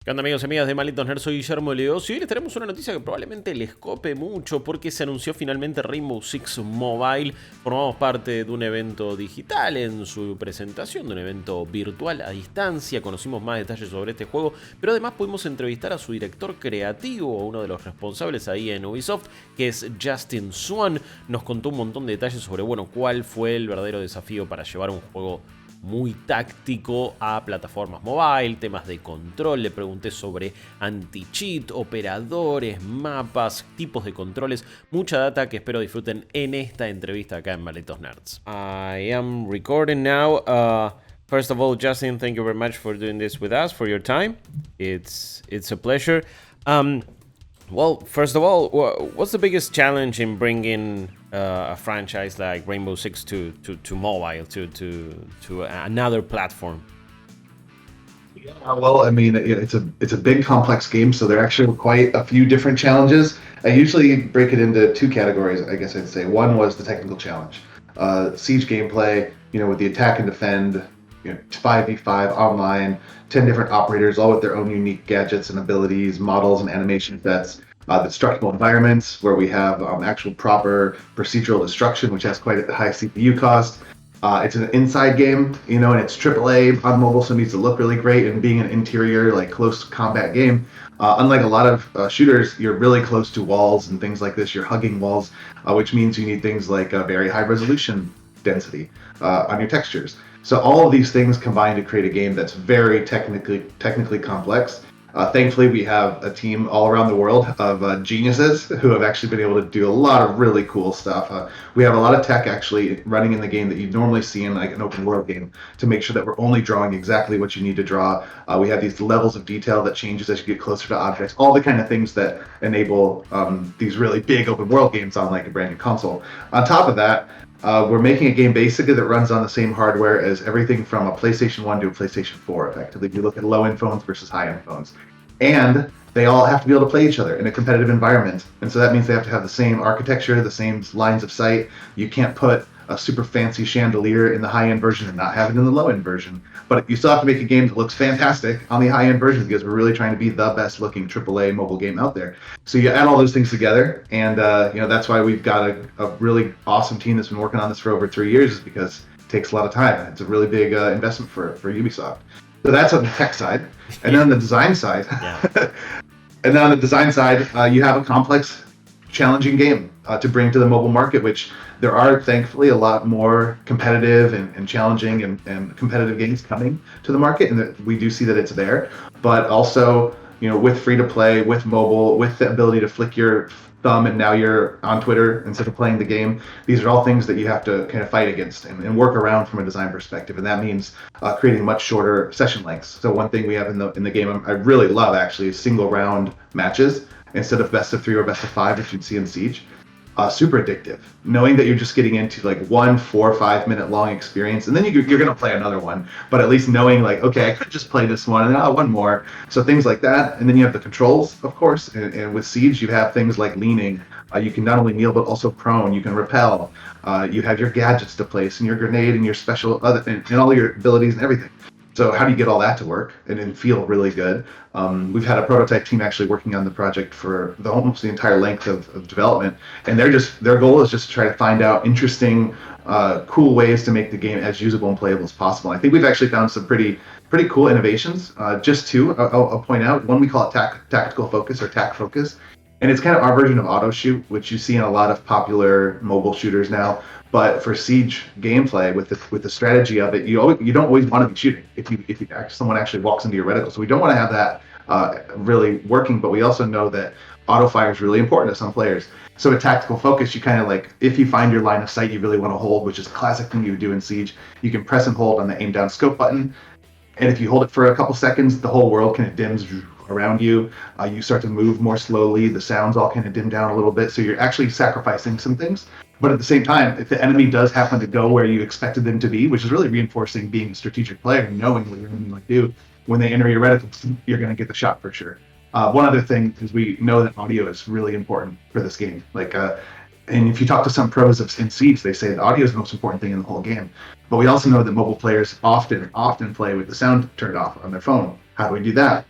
¿Qué onda, amigos y amigas de Malditos Nerds? Soy Guillermo Leos y hoy les tenemos una noticia que probablemente les cope mucho porque se anunció finalmente Rainbow Six Mobile. Formamos parte de un evento digital en su presentación, de un evento virtual a distancia. Conocimos más detalles sobre este juego, pero además pudimos entrevistar a su director creativo, uno de los responsables ahí en Ubisoft, que es Justin Swan. Nos contó un montón de detalles sobre, cuál fue el verdadero desafío para llevar un juego muy táctico a plataformas mobile, temas de control. Le pregunté sobre anti-cheat, operadores, mapas, tipos de controles, mucha data que espero disfruten en esta entrevista acá en Malditos Nerds. I am recording now. First of all, Justin, thank you very much for doing this with us, for your time. It's a pleasure. Well, first of all, what's the biggest challenge in bringing a franchise like Rainbow Six to mobile, to another platform? Yeah, well, I mean, it's a big, complex game, so there are actually quite a few different challenges. I usually break it into two categories, I guess I'd say. One was the technical challenge, siege gameplay, with the attack and defend, 5v5 online, 10 different operators, all with their own unique gadgets and abilities, models and animation sets. The destructible environments, where we have actual proper procedural destruction, which has quite a high CPU cost. It's an inside game, and it's AAA on mobile, so it needs to look really great. And being an interior, close combat game, unlike a lot of shooters, you're really close to walls and things like this. You're hugging walls, which means you need things like a very high resolution density on your textures. So all of these things combine to create a game that's very technically complex. Thankfully, we have a team all around the world of geniuses who have actually been able to do a lot of really cool stuff. We have a lot of tech actually running in the game that you'd normally see in an open world game to make sure that we're only drawing exactly what you need to draw. We have these levels of detail that changes as you get closer to objects, all the kind of things that enable these really big open world games on a brand new console. On top of that, we're making a game basically that runs on the same hardware as everything from a PlayStation 1 to a PlayStation 4, effectively. If you look at low-end phones versus high-end phones. And they all have to be able to play each other in a competitive environment. And so that means they have to have the same architecture, the same lines of sight. You can't put a super fancy chandelier in the high-end version and not have it in the low-end version. But you still have to make a game that looks fantastic on the high-end version because we're really trying to be the best-looking AAA mobile game out there. So you add all those things together, and that's why we've got a really awesome team that's been working on this for over 3 years, is because it takes a lot of time. It's a really big investment for Ubisoft. So that's on the tech side. And then on the design side, you have a complex, challenging game to bring to the mobile market, which there are thankfully a lot more competitive and challenging and competitive games coming to the market, and we do see that it's there. But also, with free to play, with mobile, with the ability to flick your thumb and now you're on Twitter instead of playing the game, these are all things that you have to kind of fight against and work around from a design perspective, and that means creating much shorter session lengths. So one thing we have in the game I really love actually is single round matches instead of best of 3 or best of 5 that you'd see in Siege. Super addictive, knowing that you're just getting into 1 4 or 5 minute long experience, and then you're going to play another one, but at least knowing okay, I could just play this one and one more. So things like that. And then you have the controls, of course, and with Siege you have things like leaning. You can not only kneel but also prone. You can repel. You have your gadgets to place and your grenade and your special and all your abilities and everything. So how do you get all that to work and then feel really good? We've had a prototype team actually working on the project for almost the entire length of development, and their goal is just to try to find out interesting, cool ways to make the game as usable and playable as possible. I think we've actually found some pretty cool innovations. Just two, I'll point out. One we call it tactical focus, or tac focus, and it's kind of our version of auto shoot, which you see in a lot of popular mobile shooters now. But for Siege gameplay, with the strategy of it, you don't always want to be shooting if someone actually walks into your reticle. So we don't want to have that really working. But we also know that auto fire is really important to some players. So with tactical focus, you kind of if you find your line of sight you really want to hold, which is a classic thing you would do in Siege, you can press and hold on the aim down scope button. And if you hold it for a couple seconds, the whole world kind of dims around you. You start to move more slowly. The sounds all kind of dim down a little bit. So you're actually sacrificing some things. But at the same time, if the enemy does happen to go where you expected them to be, which is really reinforcing being a strategic player and knowing what your enemy might do, when they enter your reticle, you're going to get the shot for sure. One other thing is we know that audio is really important for this game. And if you talk to some pros in Siege, they say the audio is the most important thing in the whole game. But we also know that mobile players often play with the sound turned off on their phone. How do we do that?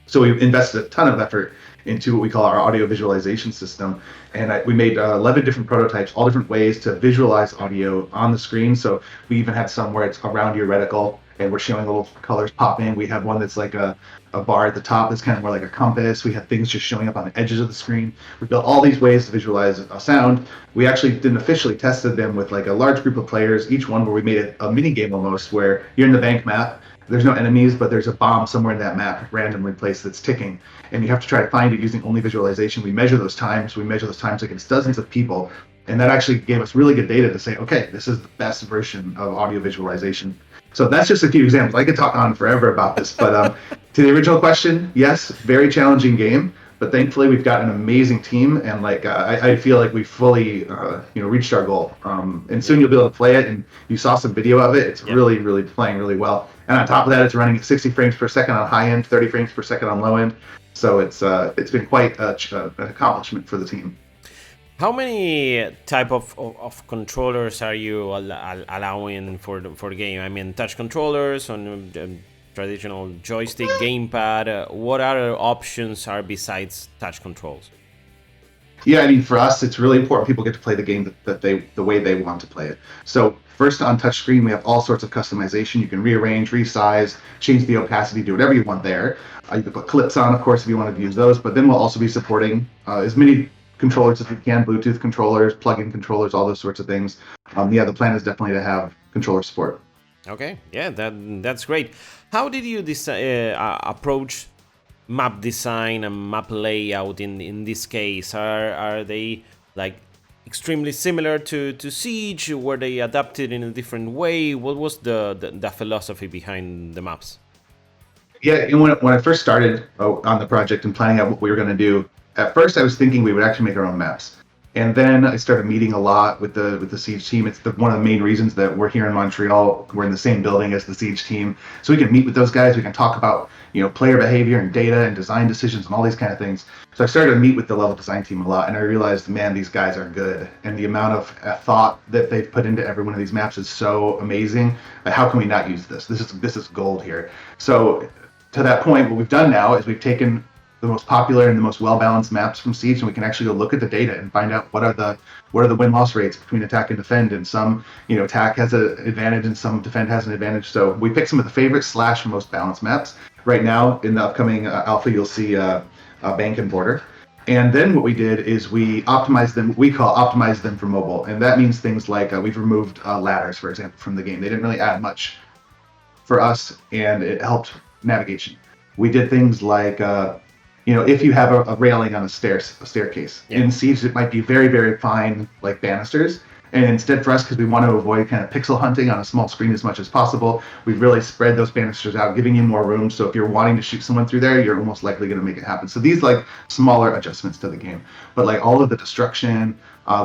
So we invested a ton of effort into what we call our audio visualization system. And we made 11 different prototypes, all different ways to visualize audio on the screen. So we even had some where it's around your reticle and we're showing little colors popping. We have one that's like a bar at the top that's kind of more like a compass. We have things just showing up on the edges of the screen. We built all these ways to visualize a sound. We actually didn't officially tested them with like a large group of players, each one where we made it a mini game almost, where you're in the bank map. There's no enemies, but there's a bomb somewhere in that map randomly placed that's ticking. And you have to try to find it using only visualization. We measure those times. We measure those times against dozens of people. And that actually gave us really good data to say, okay, this is the best version of audio visualization. So that's just a few examples. I could talk on forever about this. But to the original question, yes, very challenging game. But thankfully, we've got an amazing team, and like I feel like we fully reached our goal. And soon you'll be able to play it, and you saw some video of it. It's really, really playing really well. And on top of that, it's running at 60 frames per second on high end, 30 frames per second on low end. So it's been quite an accomplishment for the team. How many type of controllers are you allowing for the game? I mean, touch controllers on traditional joystick, gamepad. What other options are besides touch controls? Yeah, I mean, for us, it's really important people get to play the game the way they want to play it. So first, on touchscreen, we have all sorts of customization. You can rearrange, resize, change the opacity, do whatever you want there. You can put clips on, of course, if you wanted to use those. But then we'll also be supporting as many controllers as we can, Bluetooth controllers, plug-in controllers, all those sorts of things. The plan is definitely to have controller support. Okay, yeah, that's great. How did you approach map design and map layout in this case? Are they like extremely similar to Siege? Were they adapted in a different way? What was the philosophy behind the maps? Yeah, and when I first started on the project and planning out what we were going to do, at first I was thinking we would actually make our own maps. And then I started meeting a lot with the Siege team. It's one of the main reasons that we're here in Montreal. We're in the same building as the Siege team. So we can meet with those guys. We can talk about, player behavior and data and design decisions and all these kind of things. So I started to meet with the level design team a lot. And I realized, man, these guys are good. And the amount of thought that they've put into every one of these maps is so amazing. How can we not use this? This is gold here. So to that point, what we've done now is we've taken the most popular and the most well-balanced maps from Siege, and we can actually go look at the data and find out what are the win-loss rates between attack and defend. And some, attack has an advantage and some defend has an advantage. So we picked some of the favorite / most balanced maps. Right now, in the upcoming alpha, you'll see Bank and Border. And then what we did is we optimized them. We call optimize them for mobile, and that means things like we've removed ladders, for example, from the game. They didn't really add much for us, and it helped navigation. We did things like if you have a railing on a staircase. Yeah. In Siege, it might be very, very fine, like banisters. And instead for us, because we want to avoid kind of pixel hunting on a small screen as much as possible, we've really spread those banisters out, giving you more room. So if you're wanting to shoot someone through there, you're almost likely going to make it happen. So these like smaller adjustments to the game. But like all of the destruction,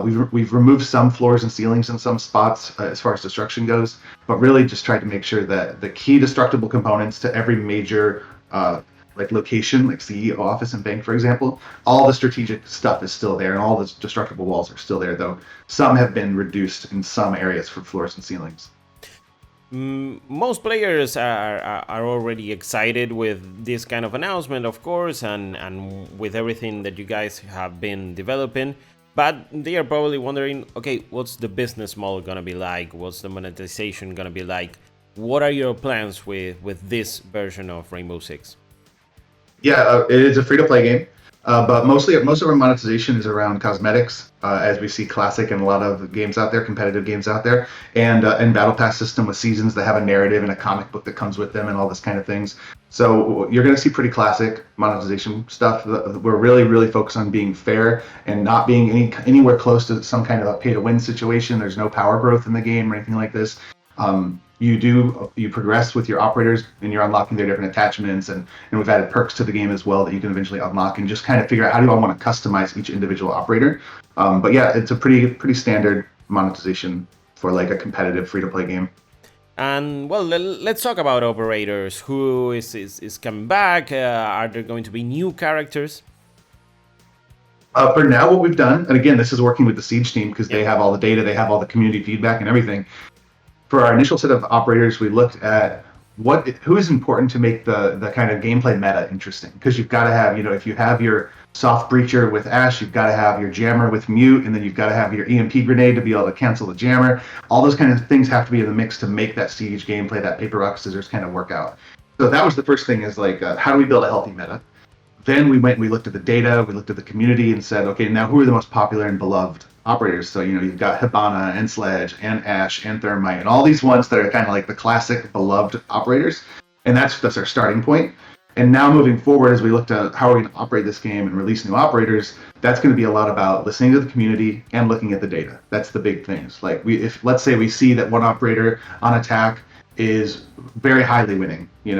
we've removed some floors and ceilings in some spots as far as destruction goes, but really just tried to make sure that the key destructible components to every major location, like CEO office and bank, for example, all the strategic stuff is still there, and all the destructible walls are still there, though some have been reduced in some areas for floors and ceilings. Most players are already excited with this kind of announcement, of course, and with everything that you guys have been developing, but they are probably wondering, okay, what's the business model gonna be like? What's the monetization gonna be like? What are your plans with this version of Rainbow Six? Yeah, it is a free-to-play game, but most of our monetization is around cosmetics, as we see classic and a lot of games out there, competitive games out there, and battle pass system with seasons that have a narrative and a comic book that comes with them and all this kind of things. So you're going to see pretty classic monetization stuff. We're really, really focused on being fair and not being anywhere close to some kind of a pay-to-win situation. There's no power growth in the game or anything like this. You progress with your operators and you're unlocking their different attachments, and we've added perks to the game as well that you can eventually unlock and just kind of figure out how do I want to customize each individual operator. But yeah, it's a pretty standard monetization for like a competitive free-to-play game. And well, let's talk about operators. Who is coming back? Are there going to be new characters? For now, what we've done, and again, this is working with the Siege team because they have all the data, they have all the community feedback and everything. For our initial set of operators, we looked at who is important to make the kind of gameplay meta interesting, because you've got to have, if you have your soft breacher with Ash, you've got to have your jammer with mute, and then you've got to have your EMP grenade to be able to cancel the jammer. All those kind of things have to be in the mix to make that siege gameplay, that paper rock scissors kind of work out. So that was the first thing, is like, how do we build a healthy meta? Then we looked at the data, we looked at the community and said, okay, now who are the most popular and beloved operators? So, you've got Hibana and Sledge and Ash and Thermite and all these ones that are kind of like the classic beloved operators. And that's our starting point. And now moving forward, as we looked at how are we going to operate this game and release new operators, that's going to be a lot about listening to the community and looking at the data. That's the big things. Like, if let's say we see that one operator on attack is very highly winning, they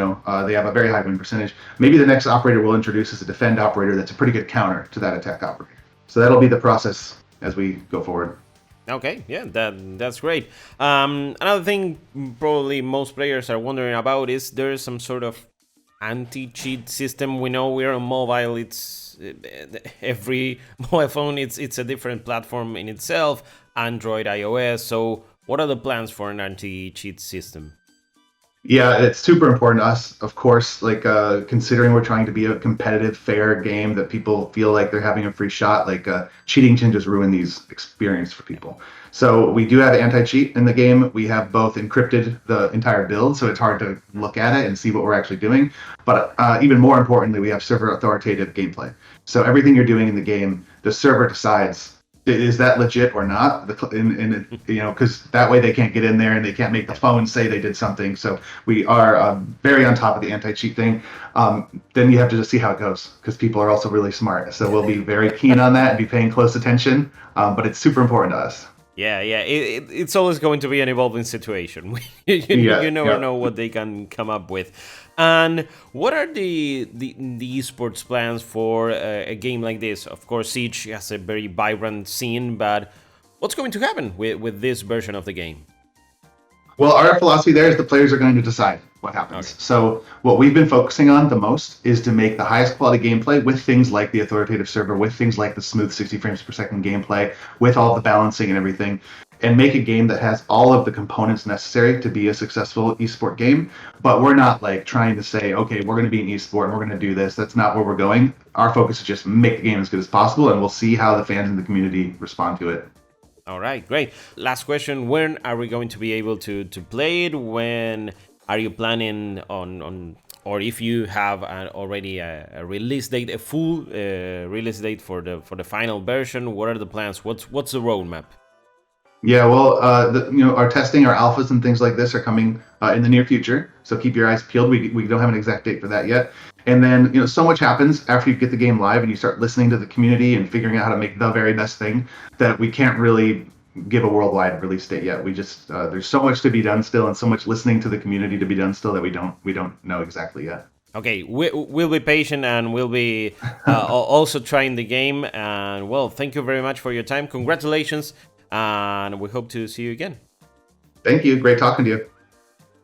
have a very high win percentage, maybe the next operator we'll introduce is a defend operator that's a pretty good counter to that attack operator. So that'll be the process as we go forward. Okay, yeah, that's great. Another thing probably most players are wondering about is there some sort of anti-cheat system. We know we're on mobile, it's every mobile phone, it's a different platform in itself, Android, iOS. So what are the plans for an anti-cheat system? Yeah, it's super important to us, of course, like considering we're trying to be a competitive, fair game that people feel like they're having a free shot, like cheating can just ruin these experience for people. So we do have anti-cheat in the game. We have both encrypted the entire build, so it's hard to look at it and see what we're actually doing. But even more importantly, we have server authoritative gameplay. So everything you're doing in the game, the server decides, is that legit or not? Because that way they can't get in there and they can't make the phone say they did something. So we are very on top of the anti-cheat thing. Then you have to just see how it goes, because people are also really smart. So we'll be very keen on that and be paying close attention. But it's super important to us. Yeah, it's always going to be an evolving situation. You never know what they can come up with. And what are the esports plans for a game like this? Of course, Siege has a very vibrant scene, but what's going to happen with this version of the game? Well, our philosophy there is the players are going to decide what happens. Okay. So what we've been focusing on the most is to make the highest quality gameplay with things like the authoritative server, with things like the smooth 60 frames per second gameplay, with all the balancing and everything, and make a game that has all of the components necessary to be a successful esport game. But we're not like trying to say, okay, we're going to be an esport and we're going to do this. That's not where we're going. Our focus is just make the game as good as possible, and we'll see how the fans in the community respond to it. All right, great. Last question, when are we going to be able to play it? When are you planning on or if you have already a release date, a full release date for the final version? What are the plans? What's the roadmap? Yeah, well, our testing, our alphas and things like this are coming in the near future. So keep your eyes peeled. We don't have an exact date for that yet. And then, so much happens after you get the game live and you start listening to the community and figuring out how to make the very best thing, that we can't really give a worldwide release date yet. We just there's so much to be done still, and so much listening to the community to be done still, that we don't know exactly yet. Okay, we'll be patient and we'll be also trying the game. And well, thank you very much for your time. Congratulations, and we hope to see you again. Thank you. Great talking to you.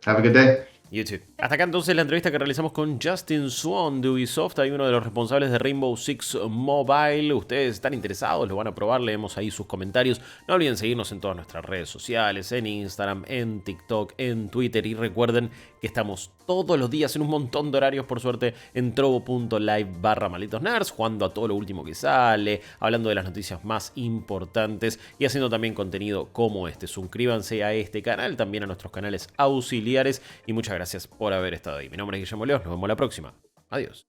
Have a good day. You too. Hasta acá entonces la entrevista que realizamos con Justin Swan de Ubisoft, hay uno de los responsables de Rainbow Six Mobile. Ustedes están interesados, lo van a probar, leemos ahí sus comentarios. No olviden seguirnos en todas nuestras redes sociales, en Instagram, en TikTok, en Twitter, y recuerden que estamos todos los días en un montón de horarios, por suerte, en trovo.live/Malditos Nerds, jugando a todo lo último que sale, hablando de las noticias más importantes y haciendo también contenido como este. Suscríbanse a este canal, también a nuestros canales auxiliares, y muchas gracias por haber estado ahí. Mi nombre es Guillo, nos vemos la próxima. Adiós.